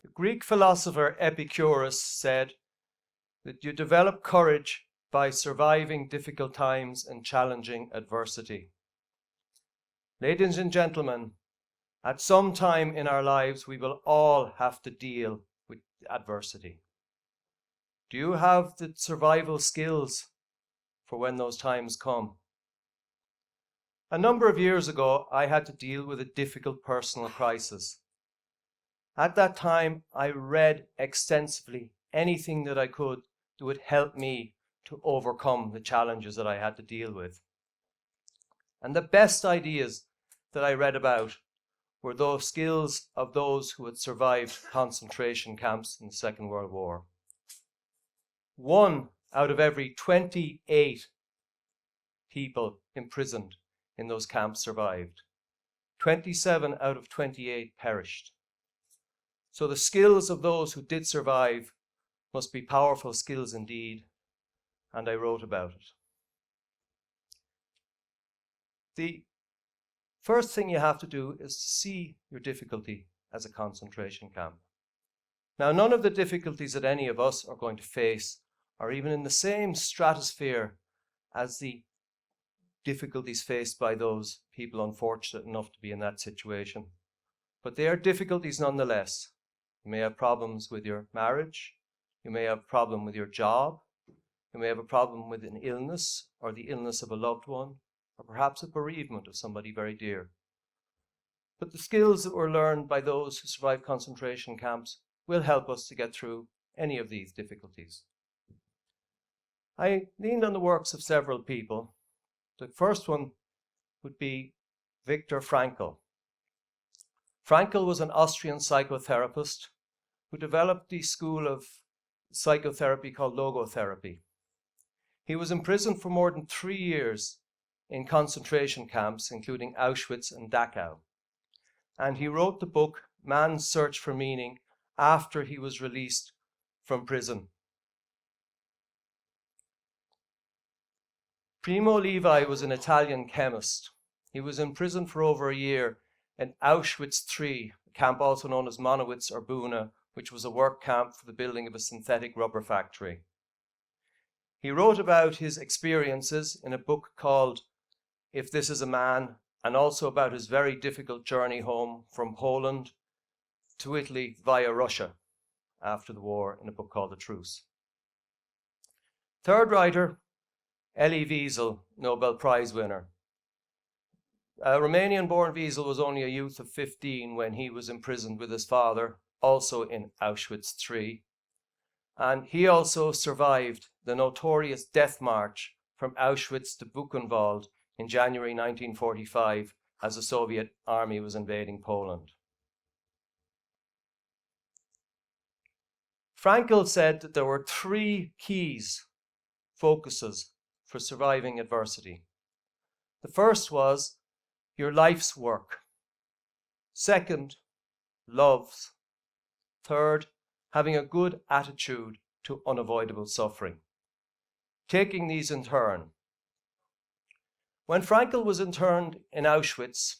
The Greek philosopher Epicurus said that you develop courage by surviving difficult times and challenging adversity. Ladies and gentlemen, at some time in our lives, we will all have to deal with adversity. Do you have the survival skills for when those times come? A number of years ago, I had to deal with a difficult personal crisis. At that time, I read extensively anything that I could that would help me to overcome the challenges that I had to deal with. And the best ideas that I read about were those skills of those who had survived concentration camps in the Second World War. 1 out of every 28 people imprisoned in those camps survived. 27 out of 28 perished. So the skills of those who did survive must be powerful skills indeed, and I wrote about it. The first thing you have to do is to see your difficulty as a concentration camp. Now, none of the difficulties that any of us are going to face are even in the same stratosphere as the difficulties faced by those people unfortunate enough to be in that situation. But they are difficulties nonetheless. You may have problems with your marriage. You may have a problem with your job. You may have a problem with an illness or the illness of a loved one, or perhaps a bereavement of somebody very dear. But the skills that were learned by those who survived concentration camps will help us to get through any of these difficulties. I leaned on the works of several people. The first one would be Viktor Frankl. Frankl was an Austrian psychotherapist who developed the school of psychotherapy called logotherapy. He was imprisoned for more than 3 years in concentration camps, including Auschwitz and Dachau. And he wrote the book, Man's Search for Meaning, after he was released from prison. Primo Levi was an Italian chemist. He was in prison for over a year in Auschwitz III, a camp also known as Monowitz or Buna, which was a work camp for the building of a synthetic rubber factory. He wrote about his experiences in a book called If This Is a Man, and also about his very difficult journey home from Poland to Italy via Russia after the war in a book called The Truce. Third writer, Elie Wiesel, Nobel Prize winner. Romanian-born Wiesel was only a youth of 15 when he was imprisoned with his father, also in Auschwitz III. And he also survived the notorious death march from Auschwitz to Buchenwald in January 1945 as the Soviet army was invading Poland. Frankl said that there were 3 keys, focuses for surviving adversity. The first was your life's work. Second, love. Third, having a good attitude to unavoidable suffering. Taking these in turn. When Frankl was interned in Auschwitz,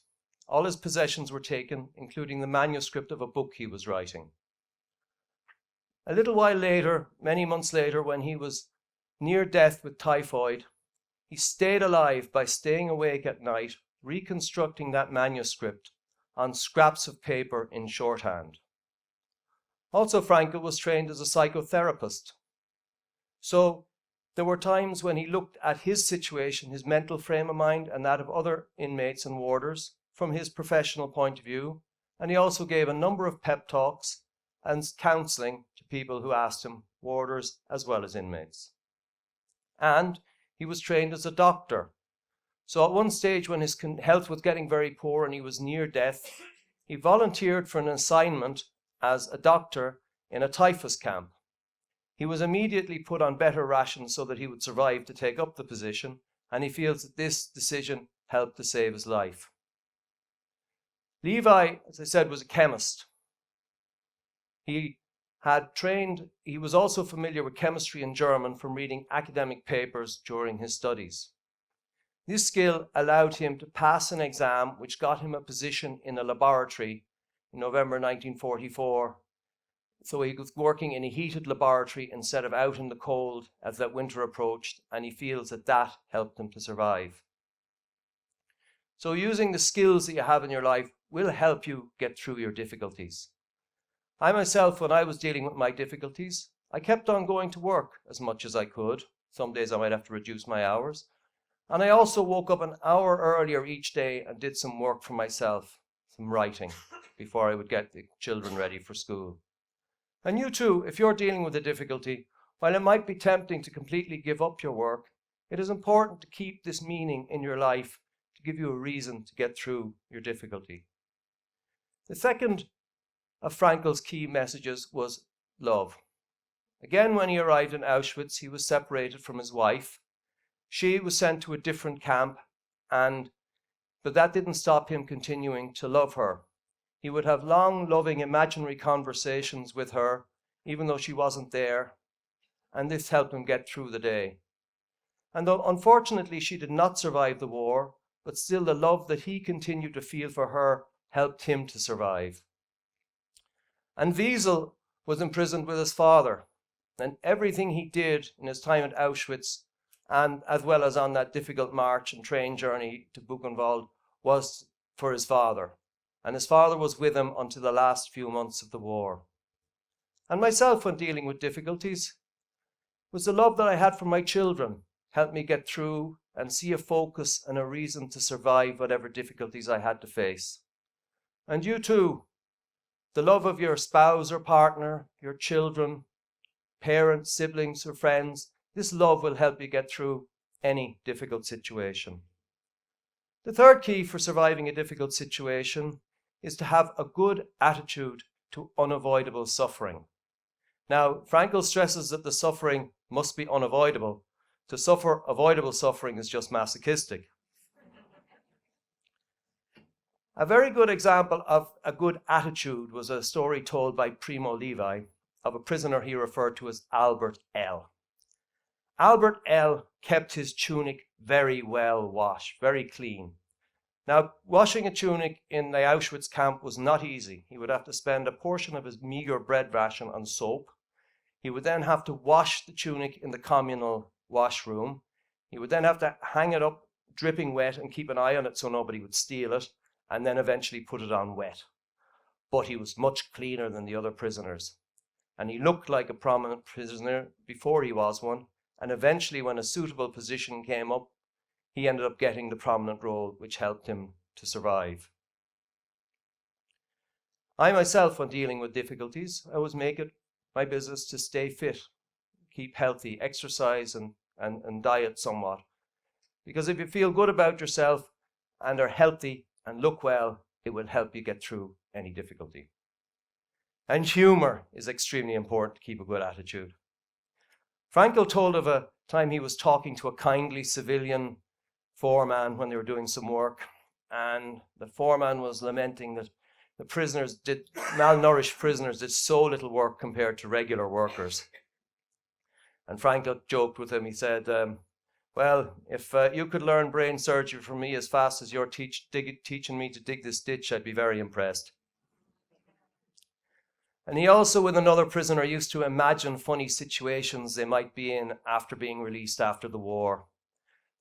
all his possessions were taken, including the manuscript of a book he was writing. A little while later, many months later, when he was near death with typhoid, he stayed alive by staying awake at night, reconstructing that manuscript on scraps of paper in shorthand. Also, Frankl was trained as a psychotherapist. So there were times when he looked at his situation, his mental frame of mind, and that of other inmates and warders from his professional point of view. And he also gave a number of pep talks and counseling to people who asked him, warders as well as inmates. And he was trained as a doctor. So at one stage when his health was getting very poor and he was near death, he volunteered for an assignment as a doctor in a typhus camp. He was immediately put on better rations so that he would survive to take up the position, and he feels that this decision helped to save his life. Levi, as I said, was a chemist. He was also familiar with chemistry and German from reading academic papers during his studies. This skill allowed him to pass an exam which got him a position in a laboratory in November 1944 So he was working in a heated laboratory instead of out in the cold as that winter approached, and he feels that that helped him to survive. So using the skills that you have in your life will help you get through your difficulties. I myself, when I was dealing with my difficulties, I kept on going to work as much as I could. Some days I might have to reduce my hours. And I also woke up an hour earlier each day and did some work for myself, some writing, before I would get the children ready for school. And you too, if you're dealing with a difficulty, while it might be tempting to completely give up your work, it is important to keep this meaning in your life to give you a reason to get through your difficulty. The second of Frankel's key messages was love. Again, when he arrived in Auschwitz, he was separated from his wife. She was sent to a different camp, but that didn't stop him continuing to love her. He would have long, loving, imaginary conversations with her, even though she wasn't there, and this helped him get through the day. And though unfortunately she did not survive the war, but still the love that he continued to feel for her helped him to survive. And Wiesel was imprisoned with his father, and everything he did in his time at Auschwitz, and as well as on that difficult march and train journey to Buchenwald, was for his father. And his father was with him until the last few months of the war. And myself, when dealing with difficulties, was the love that I had for my children helped me get through and see a focus and a reason to survive whatever difficulties I had to face. And you too, the love of your spouse or partner, your children, parents, siblings, or friends, this love will help you get through any difficult situation. The third key for surviving a difficult situation is to have a good attitude to unavoidable suffering. Now, Frankel stresses that the suffering must be unavoidable. To suffer avoidable suffering is just masochistic. A very good example of a good attitude was a story told by Primo Levi of a prisoner he referred to as Albert L. Albert L. kept his tunic very well washed, very clean. Now, washing a tunic in the Auschwitz camp was not easy. He would have to spend a portion of his meager bread ration on soap. He would then have to wash the tunic in the communal washroom. He would then have to hang it up dripping wet and keep an eye on it so nobody would steal it, and then eventually put it on wet. But he was much cleaner than the other prisoners. And he looked like a prominent prisoner before he was one, and eventually when a suitable position came up, he ended up getting the prominent role, which helped him to survive. I myself, when dealing with difficulties, I always make it my business to stay fit, keep healthy, exercise and diet somewhat. Because if you feel good about yourself and are healthy and look well, it will help you get through any difficulty. And humor is extremely important to keep a good attitude. Frankel told of a time he was talking to a kindly civilian foreman when they were doing some work, and the foreman was lamenting that the malnourished prisoners did so little work compared to regular workers. And Frankel joked with him. He said, well, if you could learn brain surgery from me as fast as you're teaching me to dig this ditch, I'd be very impressed. And he also, with another prisoner, used to imagine funny situations they might be in after being released after the war.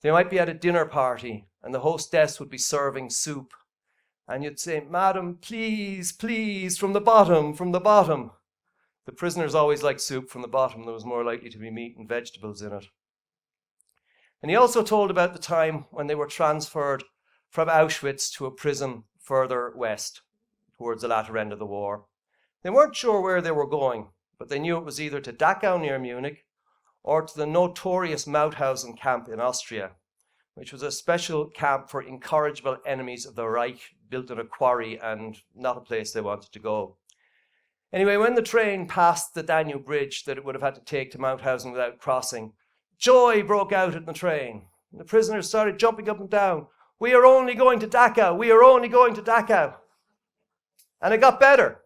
They might be at a dinner party and the hostess would be serving soup. And you'd say, "Madam, please, please, from the bottom, from the bottom." The prisoners always liked soup from the bottom. There was more likely to be meat and vegetables in it. And he also told about the time when they were transferred from Auschwitz to a prison further west, towards the latter end of the war. They weren't sure where they were going, but they knew it was either to Dachau near Munich or to the notorious Mauthausen camp in Austria, which was a special camp for incorrigible enemies of the Reich, built in a quarry and not a place they wanted to go. Anyway, when the train passed the Danube Bridge that it would have had to take to Mauthausen without crossing, joy broke out in the train. The prisoners started jumping up and down. "We are only going to Dachau! We are only going to Dachau!" And it got better.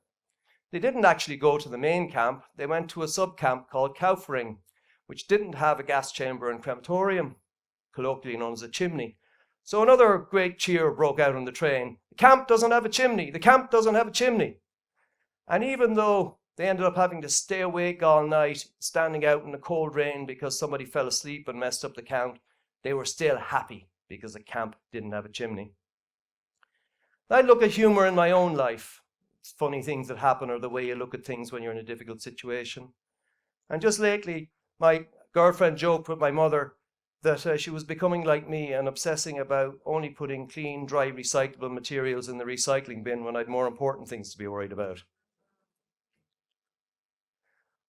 They didn't actually go to the main camp. They went to a sub-camp called Kaufering, which didn't have a gas chamber and crematorium, colloquially known as a chimney. So another great cheer broke out on the train. "The camp doesn't have a chimney! The camp doesn't have a chimney!" And even though They ended up having to stay awake all night, standing out in the cold rain because somebody fell asleep and messed up the count. They were still happy because the camp didn't have a chimney. I look at humor in my own life. It's funny things that happen, or the way you look at things when you're in a difficult situation. And just lately, my girlfriend joked with my mother that she was becoming like me and obsessing about only putting clean, dry, recyclable materials in the recycling bin when I had more important things to be worried about.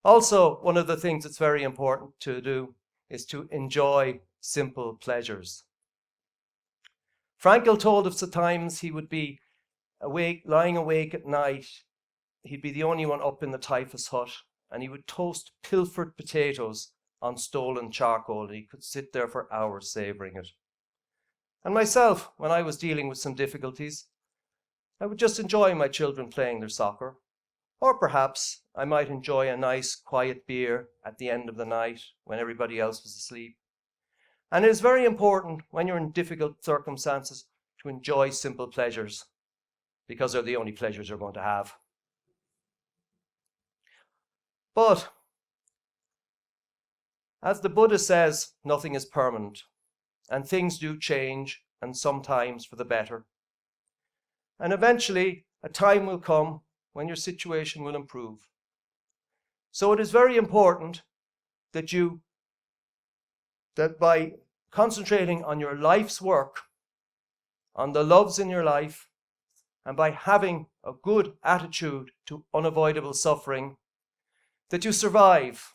Also, one of the things that's very important to do is to enjoy simple pleasures. Frankl told us at times he would be lying awake at night. He'd be the only one up in the typhus hut, and he would toast pilfered potatoes on stolen charcoal, and he could sit there for hours savouring it. And myself, when I was dealing with some difficulties, I would just enjoy my children playing their soccer, or perhaps I might enjoy a nice quiet beer at the end of the night when everybody else was asleep. And it is very important when you're in difficult circumstances to enjoy simple pleasures, because they're the only pleasures you're going to have. But as the Buddha says, nothing is permanent, and things do change, and sometimes for the better. And eventually, a time will come when your situation will improve. So it is very important that by concentrating on your life's work, on the loves in your life, and by having a good attitude to unavoidable suffering, that you survive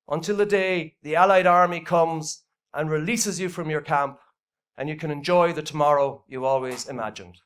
until the day the Allied army comes and releases you from your camp, and you can enjoy the tomorrow you always imagined.